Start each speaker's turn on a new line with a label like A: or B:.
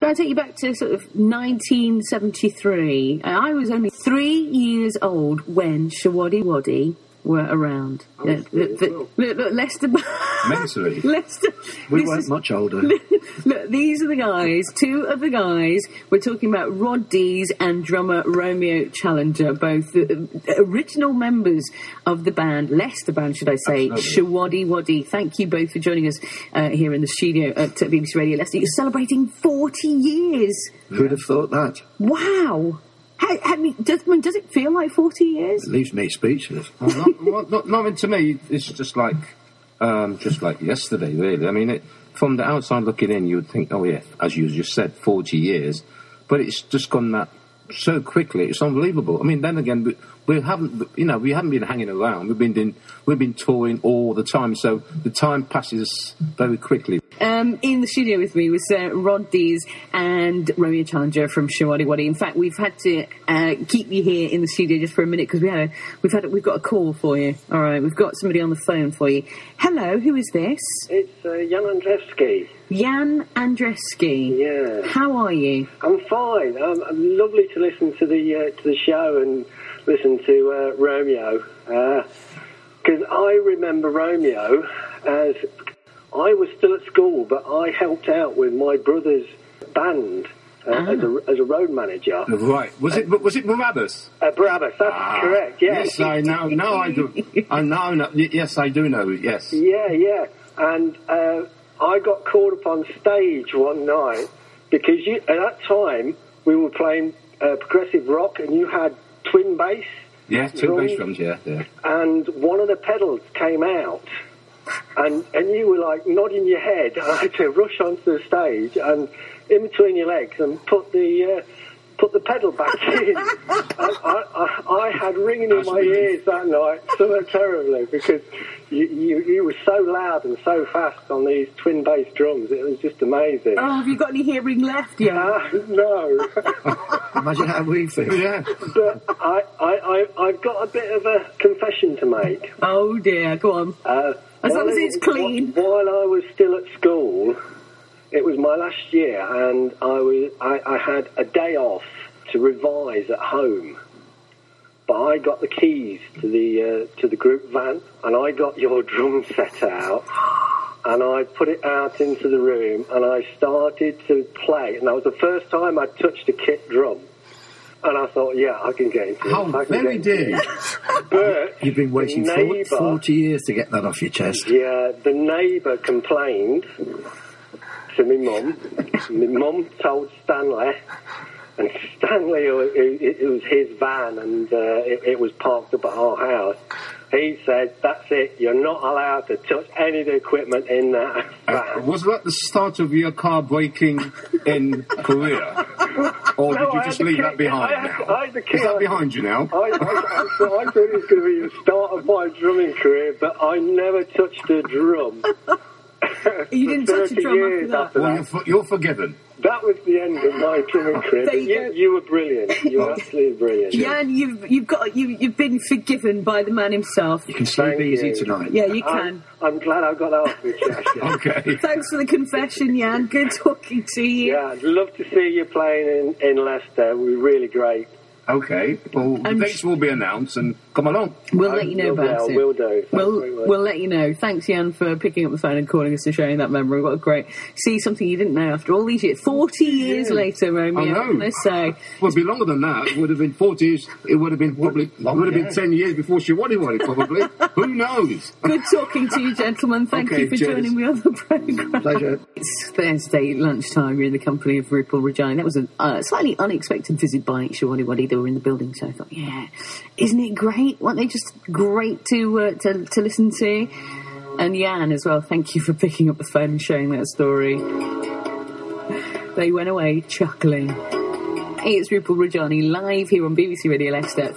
A: Can I take you back to sort of 1973? I was only 3 years old when Showaddy were around. Look, Leicester...
B: Mentally.
A: Leicester...
C: We weren't much older.
A: Look, these are the guys, two of the guys. We're talking about Roadie and drummer Romeo Challenger, both the original members of the band, Leicester band, should I say, Showaddy. Thank you both for joining us here in the studio at BBC Radio Leicester. You're celebrating 40 years.
C: Who'd have thought that?
A: Wow. Does it feel like 40 years?
C: It leaves me speechless.
B: Not to me. It's just like yesterday, really. I mean, from the outside looking in, you would think, oh yeah, as you just said, 40 years, but it's just gone that so quickly. It's unbelievable. I mean, then again, we haven't been hanging around. We've been touring all the time, so the time passes very quickly.
A: In the studio with me was Roadie and Romeo Challenger from Showaddy. In fact, we've had to keep you here in the studio just for a minute because we've got a call for you. All right, we've got somebody on the phone for you. Hello, who is this?
D: It's Jan Andreski.
A: Jan Andreski.
D: Yeah.
A: How are you?
D: I'm fine. Lovely to listen to the show and listen to Romeo because I remember Romeo as I was still at school, but I helped out with my brother's band as a road manager.
B: Right. Was it Barabbas?
D: Barabbas, that's correct, yes.
B: Yes, I know. No, I do. Yes, I do know, yes.
D: Yeah. And I got called up on stage one night because at that time we were playing progressive rock and you had twin bass.
B: Yeah, twin bass drums, yeah.
D: And one of the pedals came out. And you were like nodding your head. I had to rush onto the stage and in between your legs and put the pedal back in. I had ringing in my ears that night so terribly because you were so loud and so fast on these twin bass drums. It was just amazing.
A: Oh, have you got any hearing left yet?
D: No.
C: Imagine how we feel.
B: Yeah.
D: But I've got a bit of a confession to make.
A: Oh dear, go on. As long as it's clean.
D: While I was still at school, it was my last year, and I had a day off to revise at home. But I got the keys to the group van, and I got your drum set out, and I put it out into the room, and I started to play, and that was the first time I touched a kit drum. And I thought, yeah, I can get into it.
B: How very dear.
D: But
C: you've been waiting 40 years to get that off your chest.
D: Yeah, the neighbour complained to my mum. My mum told Stanley, and Stanley, it was his van, and it was parked up at our house. He said, that's it, you're not allowed to touch any of the equipment in that van.
B: Was that the start of your car breaking in Korea? Or did you just leave that behind now? Is that behind you now?
D: I thought it was going to be the start of my drumming career, but I never touched a drum.
A: You didn't touch a drum after that?
B: Well, you're forgiven.
D: That was the end of my drumming career. You were brilliant. You were absolutely brilliant.
A: Jan, you've been forgiven by the man himself.
C: You can sleep easy tonight.
A: Yeah, you can.
D: I'm glad I got that off your chest.
B: Okay.
A: Thanks for the confession, Jan. Good talking to you.
D: Yeah, I'd love to see you playing in Leicester. It would be really great.
B: Okay. Well, the dates will be announced, and come along.
A: We'll let you know about it.
D: We'll do.
A: We'll let you know. Thanks, Jan, for picking up the phone and calling us and sharing that memory. What a great... See, something you didn't know after all these years. 40 years later, Romeo.
B: I know.
A: Let's say.
B: Well, it'd be longer than that. It would have been 40 years. It would have been probably... It would have been 10 years before she wanted probably. Who knows?
A: Good talking to you, gentlemen. Thank you for joining me on the programme.
C: Pleasure.
A: It's Thursday lunchtime. You're in the company of Rupal Regina. That was a slightly unexpected visit by Showaddy. They were in the building, so I thought, yeah, isn't it great? Weren't they just great to listen to? And Jan as well, thank you for picking up the phone and sharing that story. They went away chuckling. Hey, it's Rupal Regina live here on BBC Radio Leicester.